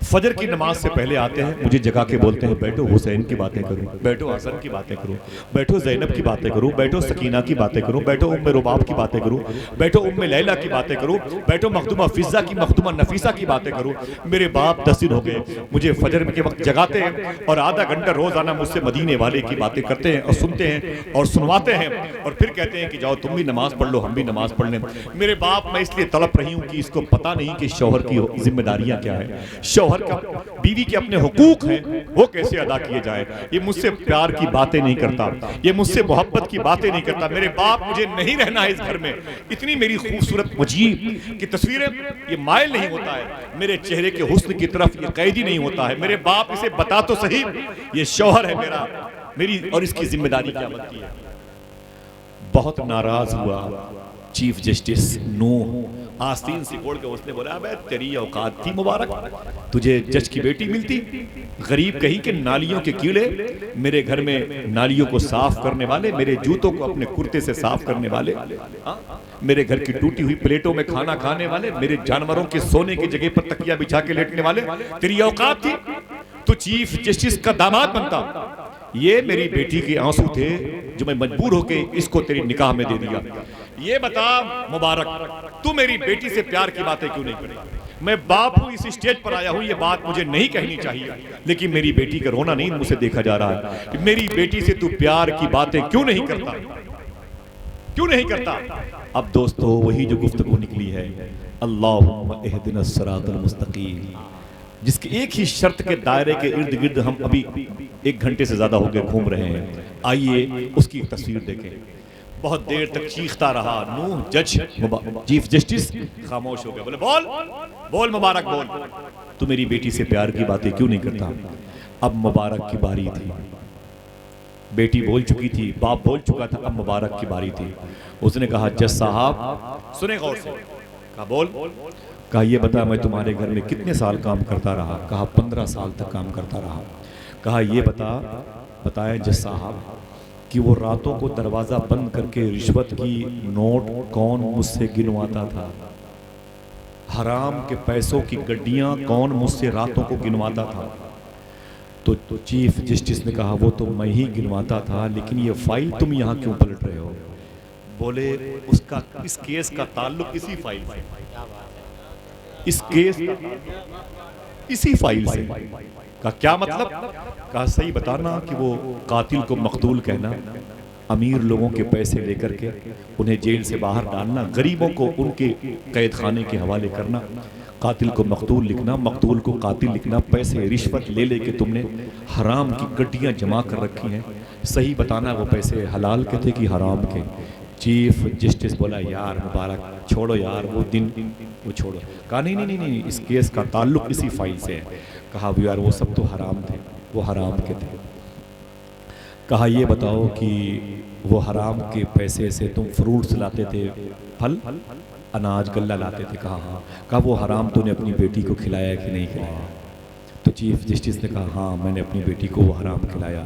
फजर की नमाज से पहले आते हैं, मुझे जगा के बोलते हैं बैठो हुसैन की बातें करो, बैठो हसन की बातें करो, बैठो ज़ैनब की बातें करो, बैठो सकीना की बातें करो, बैठो उम्मे रुबाब की बातें करो, बैठो उम्मे लैला की बातें करो, बैठो मखदूमा फिज़ा की, मखदूमा नफीसा की बातें करो। मेरे बाप 10 दिन हो गए मुझे फजर के वक्त जगाते हैं और आधा घंटा रोजाना मुझसे मदीने वाले की बातें करते हैं और सुनते हैं और सुनवाते हैं और फिर कहते हैं कि जाओ तुम भी नमाज पढ़ लो, हम भी नमाज पढ़ लें। मेरे बाप मैं इसलिए तड़प रही हूँ कि इसको पता नहीं कि शौहर की जिम्मेदारियां क्या है, शौहर का, बीवी के अपने हुकूक हैं वो कैसे अदा किए जाए। ये मुझसे प्यार की बातें नहीं करता, ये मुझसे मोहब्बत की बातें नहीं करता। मेरे बाप मुझे नहीं रहना है इस घर में, इतनी मेरी खूबसूरत मुजीब की तस्वीरें, ये मायल नहीं होता है मेरे चेहरे के हुस्न की तरफ, ये कैदी नहीं होता है। मेरे बाप इसे बता तो सही, ये शौहर है मेरा, मेरी और इसकी जिम्मेदारी क्या बनती है। बहुत नाराज हुआ चीफ जस्टिस नूह, आस्तीन सिकोड़ के उसने बोला अबे तेरी औकात थी मुबारक, तुझे जज की बेटी मिलती। गरीब कहीं के नालियों के कीड़े, मेरे घर में नालियों को साफ करने वाले, मेरे जूतों को अपने कुर्ते से साफ करने वाले, मेरे घर की टूटी हुई प्लेटों में खाना खाने वाले, मेरे जानवरों के सोने की जगह पर तकिया बिछा के लेटने वाले, तेरी औकात थी तो चीफ जस्टिस का दामाद बनता। ये मेरी बेटी के आंसू थे जो मैं मजबूर होके इसको तेरी निकाह में दे दिया। ये बता मुबारक, तू मेरी बेटी से प्यार की बातें क्यों नहीं करी? मैं बाप हूं, इस स्टेज पर आया हूं, ये बात मुझे नहीं कहनी चाहिए, लेकिन मेरी बेटी का रोना नहीं मुझसे देखा जा रहा है। मेरी बेटी से तू प्यार की बातें क्यों नहीं करता, क्यों नहीं करता? अब दोस्तों वही जो गुफ्तगू निकली है, अल्लाहुम्मा इहदिनस सिरातल मुस्तकीम, जिसके एक ही शर्त के दायरे के इर्द गिर्द हम अभी 1 घंटे से ज्यादा हो गए घूम रहे हैं। आइए उसकी तस्वीर देखें। बहुत देर तक चीखता रहा नूह, जज चीफ जस्टिस खामोश हो गया। बोले बोल बोल मुबारक बोल, तू मेरी बेटी से प्यार की बातें क्यों नहीं करता? अब मुबारक की बारी थी, बेटी बोल चुकी थी, बाप बोल चुका था, अब मुबारक की बारी थी। उसने कहा जज साहब सुने गौर से, कहा बोल। कहा ये बता मैं तुम्हारे घर में कितने साल काम करता रहा? कहा 15 साल तक काम करता रहा। कहा ये बताया जज साहब कि वो रातों को दरवाज़ा बंद करके रिश्वत की नोट कौन मुझसे गिनवाता था? हराम के पैसों की गड्डियां कौन मुझसे रातों को गिनवाता था? तो चीफ जस्टिस ने कहा वो तो मैं ही गिनवाता था, लेकिन ये फाइल तुम यहाँ क्यों पलट रहे हो? बोले उसका, इस केस का ताल्लुक इसी फाइल से, इस केस इसी फाइल से। का क्या मतलब? कहा सही बताना कि वो कातिल को मकतूल कहना, अमीर लोगों के पैसे लेकर के उन्हें जेल से बाहर डालना, गरीबों को उनके कैद खाने के हवाले करना, कातिल को मकतूल लिखना, मकतूल को कातिल लिखना, पैसे रिश्वत ले लेके तुमने हराम की गड्डियां जमा कर रखी हैं। सही बताना वो पैसे हलाल के थे कि हराम के? चीफ जस्टिस बोला यार मुबारक छोड़ो यार वो दिन, वो छोड़ो। कहा नहीं, इस केस का ताल्लुक इसी फाइल से है। कहा यार वो सब तो हराम थे, वो हराम के थे। कहा ये बताओ कि वो हराम के पैसे से तुम फ्रूट्स लाते थे, फल अनाज गल्ला लाते थे? कहा हाँ। कहा वो हराम तूने अपनी बेटी को खिलाया कि नहीं खिलाया? तो चीफ जस्टिस ने कहा हाँ मैंने अपनी बेटी को वो हराम खिलाया।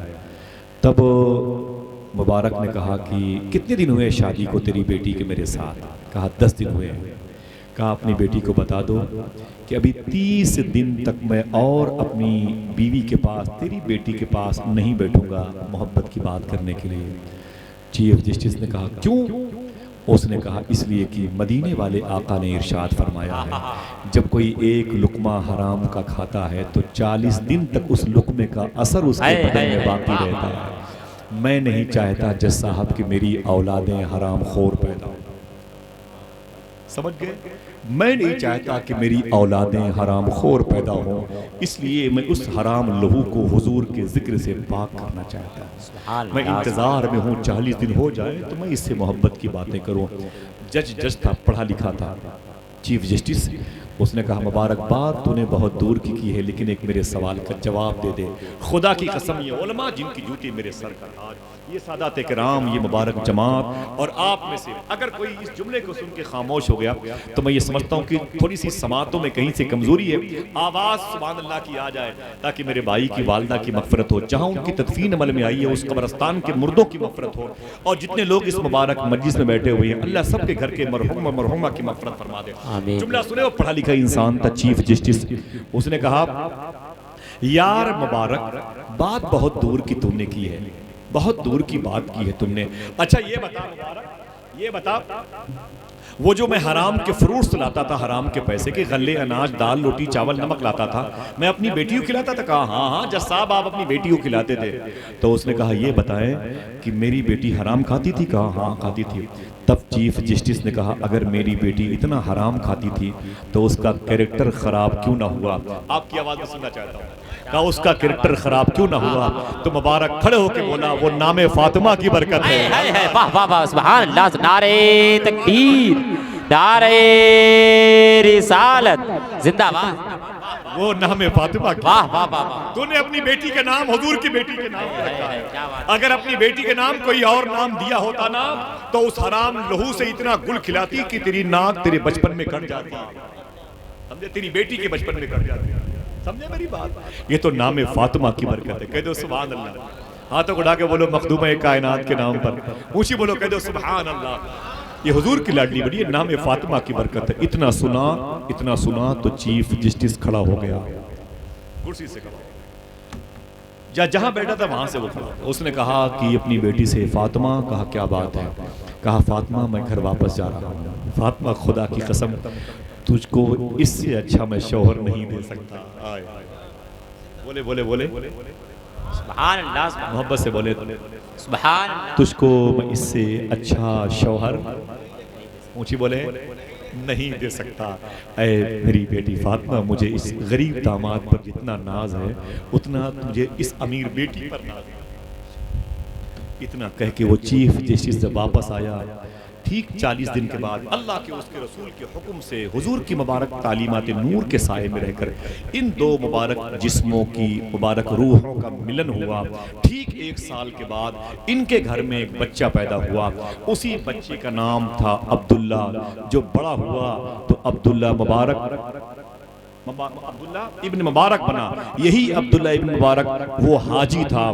तब मुबारक ने कहा कि कितने दिन हुए शादी को तेरी बेटी के मेरे साथ? कहा 10 दिन हुए। कहा अपनी बेटी को बता दो कि अभी 30 दिन तक मैं और अपनी बीवी के पास, तेरी बेटी के पास नहीं बैठूंगा मोहब्बत की बात करने के लिए। चीफ जस्टिस ने कहा क्यों? उसने कहा इसलिए कि मदीने वाले आका ने इरशाद फरमाया है जब कोई एक लुकमा हराम का खाता है तो 40 दिन तक उस लुकमे का असर उसके बदन में बाकी रहता है। मैं नहीं चाहता जज साहब कि मेरी औलादें हराम खोर पैदा हो। समझ गए? मैं नहीं चाहता कि मेरी औलादें हराम खोर पैदा हों, इसलिए मैं उस हराम लहू को हुजूर के जिक्र से पाक करना चाहता हूँ। मैं इंतज़ार में हूँ 40 दिन हो जाए तो मैं इससे मोहब्बत की बातें करूँ। जज था, पढ़ा लिखा था। चीफ जस्टिस उसने कहा मुबारकबाद, तूने बहुत दूर की है, लेकिन एक मेरे सवाल का जवाब दे दे। खुदा की कसम, ये उलमा जिनकी जूती मेरे सर का ताज, ये सादात किराम, ये मुबारक जमात और आप में से अगर कोई इस जुमले को सुन के खामोश हो गया तो मैं ये समझता हूँ कि थोड़ी सी समातों में कहीं से कमजोरी है। आवाज़ सुभान अल्लाह की आ जाए ताकि मेरे भाई की वालदा की मगफरत हो, जहाँ उनकी तदफीन अमल में आई है उस कब्रस्तान के मुर्दों की मगफरत हो, और जितने लोग इस मुबारक मजलिस में बैठे हुए हैं अल्लाह सबके घर के मरहूम और मरहूमा की मगफरत फरमा दे। जुमला सुने, वो पढ़ा लिखा इंसान था, चीफ जस्टिस। उसने कहा यार मुबारक, बात बहुत दूर की तुमने की है, बहुत दूर की बात की है तुमने। अच्छा ये बता मुबारक, ये बता वो जो मैं हराम के फ्रूट्स लाता था, हराम के पैसे के, गल्ले, अनाज, दाल, रोटी, चावल, नमक लाता था, मैं अपनी बेटी को खिलाता था? कहा हाँ हाँ जज साहब आप अपनी बेटी को खिलाते थे। तो उसने कहा ये बताएं कि मेरी बेटी हराम खाती थी? कहा हाँ खाती थी। तब चीफ जस्टिस ने कहा अगर मेरी बेटी इतना हराम खाती थी तो उसका कैरेक्टर खराब क्यों ना हुआ? आपकी आवाज में सुनना चाहता हूँ। कहा उसका कैरेक्टर खराब क्यों ना हुआ? तो मुबारक खड़े होके बोला वो नामे फातिमा की बरकत है। वाह वाह वाह, सुभान अल्लाह, नारे तकबीर, नारे रिसालत, जिंदाबाद, वो नामे फातिमा की। वाह वाह वाह वाह। तूने अपनी बेटी के नाम हुजूर की बेटी के नाम रखा है। अगर अपनी बेटी के नाम कोई और नाम दिया होता ना तो उस हराम लहू से इतना गुल खिलाती कि तेरी नाक तेरे बचपन में कट जाती। समझे? तेरी बेटी के बचपन में कट जाती। समझे मेरी बात? ये तो नामे फातिमा की बरकत है। कह दो सुभान अल्लाह। हाथों को उठा के बोलो मखदूम कायनात के नाम पर, ऊंची बोलो, कह दो सुभान अल्लाह। ये हुजूर की लाडली बड़ी है, नामे फातिमा की बरकत है। इतना सुना तो चीफ जस्टिस खड़ा हो गया, कुर्सी से खड़ा, जहां बैठा था वहां से वो खड़ा। उसने कहा कि अपनी बेटी से फातिमा, कहा क्या बात है? कहा फातिमा मैं घर वापस जा रहा हूँ। फातिमा खुदा की कसम तुझको इससे अच्छा मैं शौहर नहीं दे सकता। बोले बोले बोले सुभान अल्लाह, मोहब्बत से बोले सुभान अल्लाह, तुझको मैं इससे अच्छा शौहर, ऊंची बोले, नहीं दे सकता। ऐ मेरी बेटी फातिमा, मुझे इस गरीब दामाद पर जितना नाज है उतना तुझे इस अमीर बेटी पर नाज है। इतना कह के वो चीफ जस्टिस जब वापस आया, ठीक 40 दिन के बाद अल्लाह के उसके रसूल के हुक्म से हुजूर की मुबारक तालीमात नूर के साए में रहकर इन दो मुबारक जिस्मों की मुबारक रूहों का मिलन हुआ। ठीक 1 साल के बाद इनके घर में एक बच्चा पैदा हुआ। उसी बच्चे का नाम था अब्दुल्ला। जो बड़ा हुआ तो अब्दुल्ला इब्न मुबारक बना। यही अब्दुल्ला इब्न मुबारक वो हाजी था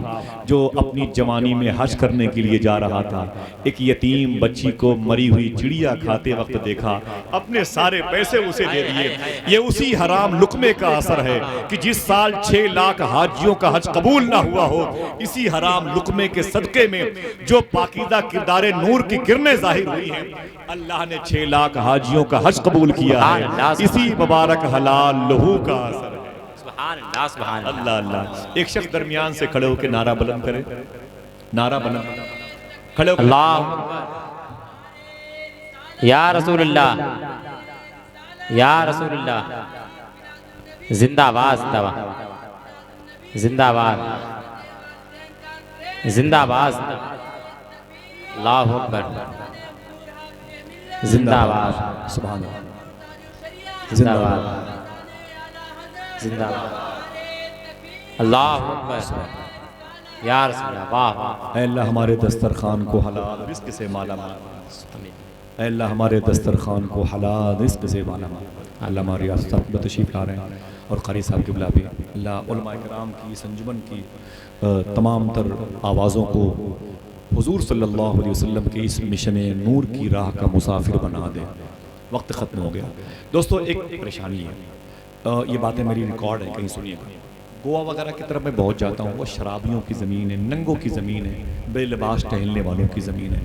जो अपनी जवानी में हज करने के लिए जा रहा था। एक यतीम बच्ची को मरी हुई चिड़िया खाते वक्त देखा, अपने सारे पैसे उसे दे दिए। ये उसी हराम लुकमे का असर है कि जिस साल 6 लाख हाजियों का हज कबूल ना हुआ हो, इसी हराम लुकमे के सदके में जो पाकीदा किरदारे नूर की किरणें जाहिर हुई हैं, अल्लाह ने 6 लाख हाजियों का हज कबूल किया है। इसी मुबारक हलाल लहू का असर है। सुभान अल्लाह, सुभान अल्लाह अल्लाह। एक शख्स दरमियान से खड़े होकर नारा बुलंद करे, नारा बुलंद खड़े होकर अल्लाह, या रसूलुल्लाह, या रसूलुल्लाह, जिंदाबाद, जिंदाबाद, जिंदाबाद, जिंदाबाद, अल्लाहु अकबर, जिंदाबाद, सुभान अल्लाह, जिंदाबाद, जिंदाबाद, अल्लाहु अकबर, या रसूलल्लाह, वाह वाह। ऐ अल्लाह हमारे दस्तरखान को हलाल रिज़्क़ से माला माल, ऐ अल्लाह हमारे दस्तरखान को हलाल रिज़्क़ से माला माल। अल्लाह हमारी रियासत में तशरीफ़ ला रहे हैं और क़ारी साहब की बुला भी। अल्लाह उलमा किराम की इस अंजुमन की तमाम तर आवाज़ों को हुजूर सल्लल्लाहु अलैहि वसल्लम के इस मिशन नूर की राह का मुसाफिर बना दे। वक्त ख़त्म हो गया दोस्तों। एक परेशानी है, ये बातें मेरी रिकॉर्ड है, कहीं सुनिएगा। गोवा वगैरह की तरफ मैं बहुत जाता हूँ, वो शराबियों की ज़मीन है, नंगों की ज़मीन है, बेलिबास टहलने वालों की ज़मीन है।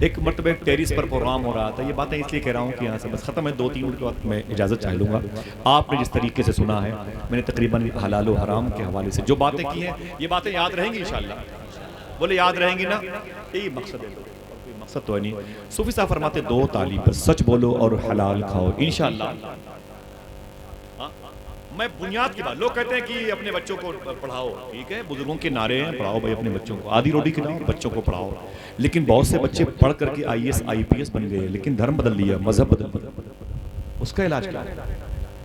एक मरतबा टेरिस पर प्रोग्राम हो रहा था। ये बातें इसलिए कह रहा हूँ कि यहाँ से बस ख़त्म है, 2-3 मिनट के बाद मैं इजाज़त चाह लूँगा। आपने जिस तरीके से सुना है, मैंने तकरीबन हलाल व हराम के हवाले से जो बातें की हैं, ये बातें याद रहेंगी इंशाअल्लाह। बोले याद रहेंगी ना? यही मकसद है, कोई मकसद तो है नहीं। सूफी साहब फरमाते 2 तालीम पर, सच बोलो और हलाल खाओ इंशाअल्लाह। मैं बुनियाद की बात, लोग कहते हैं कि अपने बच्चों को पढ़ाओ, ठीक है, बुजुर्गों के नारे हैं, पढ़ाओ भाई अपने बच्चों को, आधी रोटी खिलाओ, बच्चों को पढ़ाओ। लेकिन बहुत से बच्चे पढ़ करके IAS IPS बन गए, लेकिन धर्म बदल लिया, मजहब बदल लिया। उसका इलाज क्या है?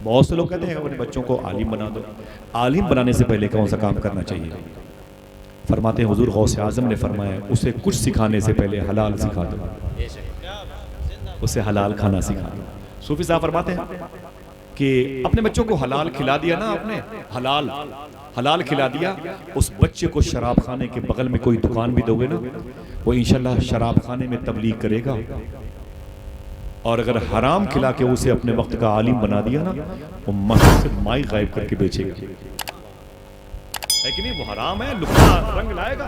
बहुत से लोग कहते हैं अपने बच्चों को आलिम बना दो। आलिम बनाने से पहले कौन सा काम करना चाहिए? फरमाते हैं हुजूर गौसे आजम ने फरमाया उसे कुछ सिखाने से पहले हलाल सिखा दो, उसे हलाल खाना सिखा दो। सूफी साहब फरमाते हैं कि अपने बच्चों को हलाल खिला दिया ना आपने, हलाल हलाल खिला दिया, उस बच्चे को शराब खाने के बगल में कोई दुकान भी दोगे ना, वो इंशाल्लाह शराब खाने में तबलीग करेगा। और अगर हराम खिला के उसे अपने वक्त का आलिम बना दिया ना, वो मस्जिद से माई गायब करके बेचेगा। है कि नहीं? वो हराम है, लुक्का रंग लाएगा।